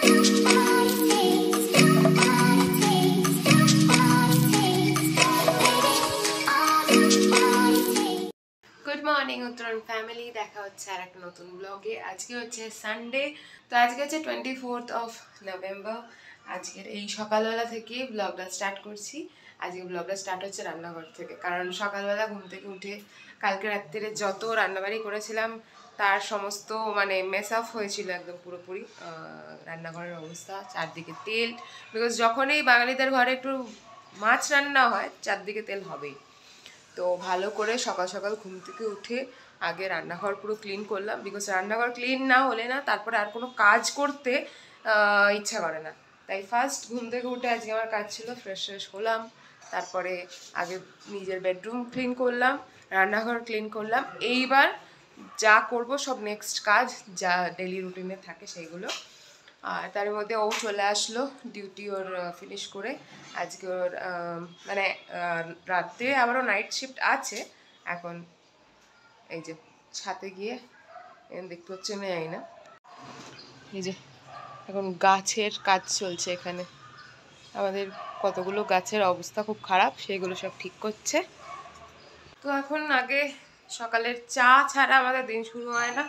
Good morning উত্তরণ family, দেখা হচ্ছে আর একটা নতুন ব্লগে। আজকে হচ্ছে সানডে, তো আজকে হচ্ছে 24th অফ নভেম্বর। আজকের এই সকালবেলা থেকে ব্লগটা স্টার্ট করছি। আজকে ব্লগটা স্টার্ট হচ্ছে রান্নাঘর থেকে, কারণ সকালবেলা ঘুম থেকে উঠে কালকে রাত্রিরে যত রান্নাবাড়ি করেছিলাম তার সমস্ত মানে মেস আপ হয়েছিল একদম পুরোপুরি। রান্নাঘরের অবস্থা, চারদিকে তেল, বিকজ যখনই বাঙালিদের ঘরে একটু মাছ রান্না হয় চারদিকে তেল হবেই। তো ভালো করে সকাল সকাল ঘুম থেকে উঠে আগে রান্নাঘর পুরো ক্লিন করলাম, বিকজ রান্নাঘর ক্লিন না হলে না তারপরে আর কোনো কাজ করতে ইচ্ছা করে না। তাই ফার্স্ট ঘুম থেকে উঠে আজকে আমার কাজ ছিল, ফ্রেশ হলাম, তারপরে আগে নিজের বেডরুম ক্লিন করলাম, রান্নাঘর ক্লিন করলাম। এইবার যা করব সব নেক্সট কাজ যা ডেলি রুটিনে থাকে সেইগুলো। আর তার মধ্যে ও চলে আসলো ডিউটি ওর ফিনিশ করে। আজকে ওর মানে রাত্রে আবারও নাইট শিফট আছে। এখন এই যে ছাদে গিয়ে দেখতে হচ্ছে না, জানি না, এই যে এখন গাছের কাজ চলছে এখানে। আমাদের কতগুলো গাছের অবস্থা খুব খারাপ, সেগুলো সব ঠিক করছে। তো এখন আগে সকালের চা ছাড়া আমাদের দিন শুরু হয় না,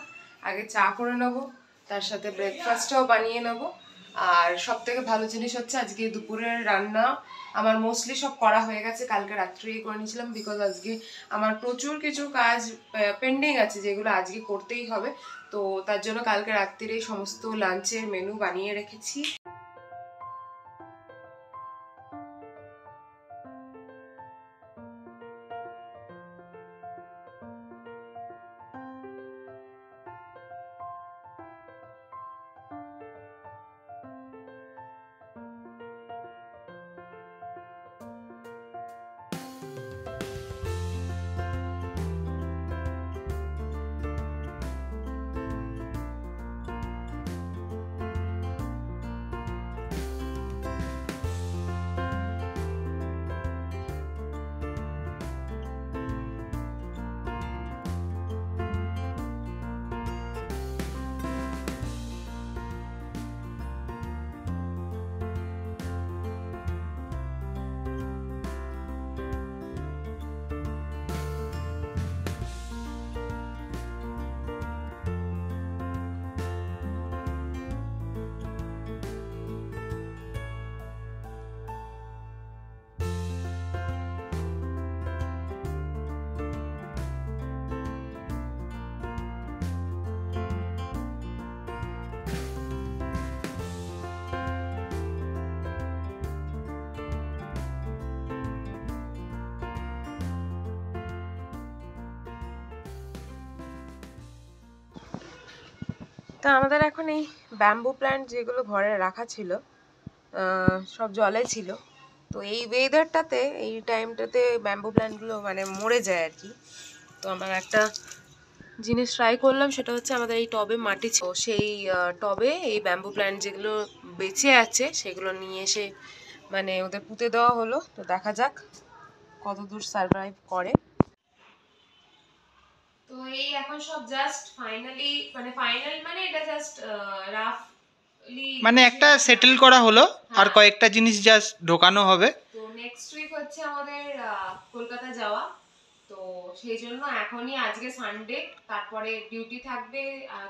আগে চা করে নেবো, তার সাথে ব্রেকফাস্টটাও বানিয়ে নেবো। আর সব থেকে ভালো জিনিস হচ্ছে আজকে দুপুরের রান্না আমার মোস্টলি সব করা হয়ে গেছে, কালকে রাত্রেই করে নিয়েছিলাম, বিকজ আজকে আমার প্রচুর কিছু কাজ পেন্ডিং আছে যেগুলো আজকে করতেই হবে। তো তার জন্য কালকে রাত্রিরেই সমস্ত লাঞ্চের মেনু বানিয়ে রেখেছি। তো আমাদের এখন এই ব্যাম্বু প্ল্যান্ট যেগুলো ঘরে রাখা ছিল সব জলে ছিল। তো এই ওয়েদারটাতে, এই টাইমটাতে ব্যাম্বু প্ল্যান্টগুলো মানে মরে যায় আর কি। তো আমরা একটা জিনিস ট্রাই করলাম, সেটা হচ্ছে আমাদের এই টবে মাটি ছিল, সেই টবে এই ব্যাম্বু প্ল্যান্ট যেগুলো বেঁচে আছে সেগুলো নিয়ে এসে মানে ওদের পুঁতে দেওয়া হলো। তো দেখা যাক কত দূর সারভাইভ করে। তো এই এখন সব জাস্ট ফাইনাল মানে এটা জাস্ট রাফলি মানে একটা সেটেল করা হলো, আর কয়েকটা জিনিস জাস্ট ঢোকানো হবে। তো নেক্সট উইক হচ্ছে আমাদের কলকাতা যাওয়া, তো সেই জন্য এখনই আজকে সানডে, তারপরে ডিউটি থাকবে,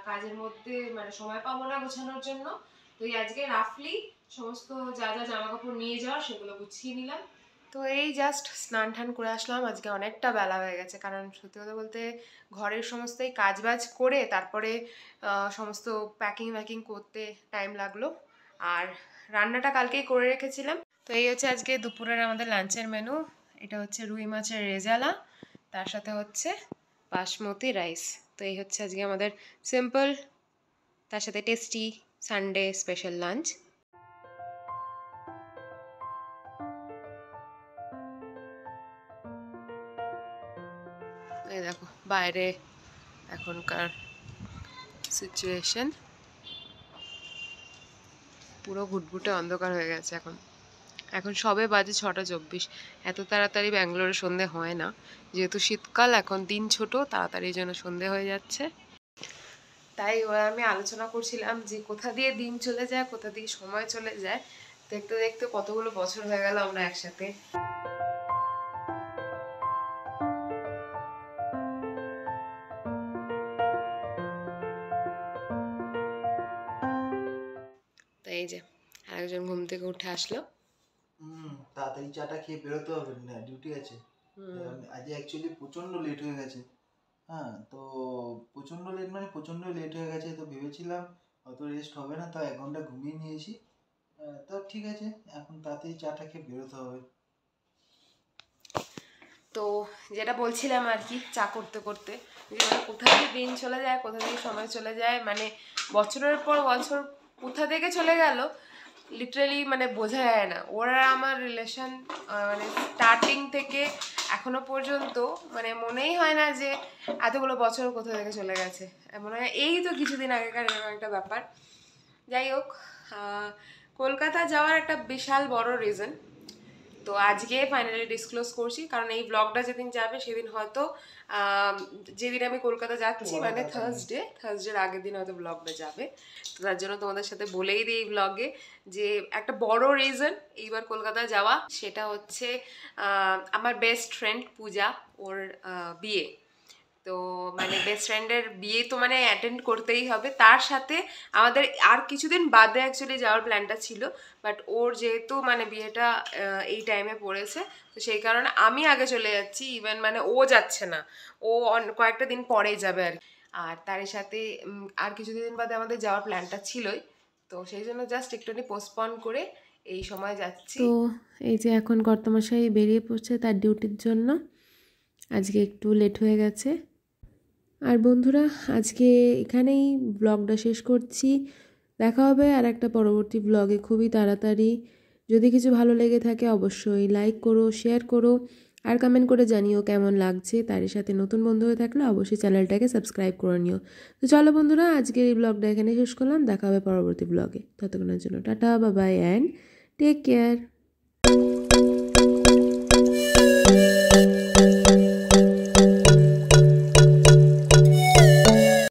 কাজের মধ্যে মানে সময় পাবো না গোছানোর জন্য। তো এই আজকে রাফলি সমস্ত যা যা জামা কাপড় নিয়ে যাওয়া সেগুলো গুছিয়ে নিলাম। তো এই জাস্ট স্নান টান করে আসলাম, আজকে অনেকটা বেলা হয়ে গেছে, কারণ সত্যি কথা বলতে ঘরের সমস্তই কাজবাজ করে তারপরে সমস্ত প্যাকিং করতে টাইম লাগলো। আর রান্নাটা কালকেই করে রেখেছিলাম। তো এই হচ্ছে আজকে দুপুরের আমাদের লাঞ্চের মেনু। এটা হচ্ছে রুই মাছের রেজালা, তার সাথে হচ্ছে বাসমতি রাইস। তো এই হচ্ছে আজকে আমাদের সিম্পল তার সাথে টেস্টি সানডে স্পেশাল লাঞ্চ। এই দেখো বাইরে এখনকার সিচুয়েশন, পুরো ঘুটঘুটে অন্ধকার হয়ে গেছে। এখন সবে বাজে 6:24। এত তাড়াতাড়ি ব্যাঙ্গালোরে সন্ধে হয় না, যেহেতু শীতকাল, এখন দিন ছোট, তাড়াতাড়ি যেন সন্ধে হয়ে যাচ্ছে। তাই আমি আলোচনা করছিলাম যে কোথা দিয়ে দিন চলে যায়, কোথা দিয়ে সময় চলে যায়। দেখতে দেখতে কতগুলো বছর হয়ে গেল আমরা একসাথে। তো এই যে আরেকজন ঘুম থেকে উঠে আসলো। তাড়াতাড়ি চাটা খেয়ে বেরোতে হবে, না ডিউটি আছে। আজ অ্যাকচুয়ালি প্রচন্ড লেট হয়ে গেছে। হ্যাঁ, তো প্রচন্ড লেট মানে প্রচন্ড লেট হয়ে গেছে, তো ভেবেছিলাম অত রেস্ট হবে না, তো 1 ঘন্টা ঘুমিয়ে নিয়েছি। তো ঠিক আছে, এখন তাড়াতাড়ি চাটা খেয়ে বেরোতে হবে। তো যেটা বলছিলাম আর কি, চা করতে করতে যে মানে কোথা দিয়ে দিন চলে যায়, কোথা দিয়ে সময় চলে যায়, মানে বছরের পর বছর কোথা থেকে চলে গেল লিটারালি মানে বোঝা যায় না। ওরা আমার রিলেশন মানে স্টার্টিং থেকে এখনো পর্যন্ত মানে মনেই হয় না যে এতগুলো বছর কোথা থেকে চলে গেছে। মনে হয় এই তো কিছুদিন আগেকার এরকম একটা ব্যাপার। যাই হোক, কলকাতা যাওয়ার একটা বিশাল বড় রিজন তো আজকে ফাইনালি ডিসক্লোজ করছি, কারণ এই ব্লগটা যেদিন যাবে সেদিন হয়তো যেদিন আমি কলকাতা যাচ্ছি মানে থার্সডের আগের দিন হয়তো ব্লগটা যাবে। তো তার জন্য তোমাদের সাথে বলেই দিই এই ব্লগে যে একটা বড় রিজন এইবার কলকাতা যাওয়া, সেটা হচ্ছে আমার বেস্ট ফ্রেন্ড পূজা, ওর বিয়ে। তো মানে বেস্ট ফ্রেন্ডের বিয়ে তো মানে অ্যাটেন্ড করতেই হবে। তার সাথে আমাদের আর কিছুদিন বাদে অ্যাকচুয়ালি যাওয়ার প্ল্যানটা ছিল, বাট ওর যেহেতু মানে বিয়েটা এই টাইমে পড়েছে, তো সেই কারণে আমি আগে চলে যাচ্ছি। ইভেন মানে ও যাচ্ছে না, ও কয়েকটা দিন পরেই যাবে আর কি। আর তার সাথে আর কিছুদিন বাদে আমাদের যাওয়ার প্ল্যানটা ছিলই, তো সেই জন্য জাস্ট একটুখানি পোস্টপন করে এই সময় যাচ্ছি। তো এই যে এখন কর্তামশাই বেরিয়ে পড়ছে তার ডিউটির জন্য, আজকে একটু লেট হয়ে গেছে। আর বন্ধুরা, আজকে এখানেই ব্লগটা শেষ করছি। দেখা হবে আর একটা পরবর্তী ব্লগে খুবই তাড়াতাড়ি। যদি কিছু ভালো লেগে থাকে অবশ্যই লাইক করো, শেয়ার করো, আর কমেন্ট করে জানিও কেমন লাগছে। তারই সাথে নতুন বন্ধু হয়ে থাকলে অবশ্যই চ্যানেলটাকে সাবস্ক্রাইব করে নিও। তো চলো বন্ধুরা, আজকের এই ব্লগটা এখানে শেষ করলাম। দেখা হবে পরবর্তী ব্লগে। ততক্ষণের জন্য tata, bye bye and take care.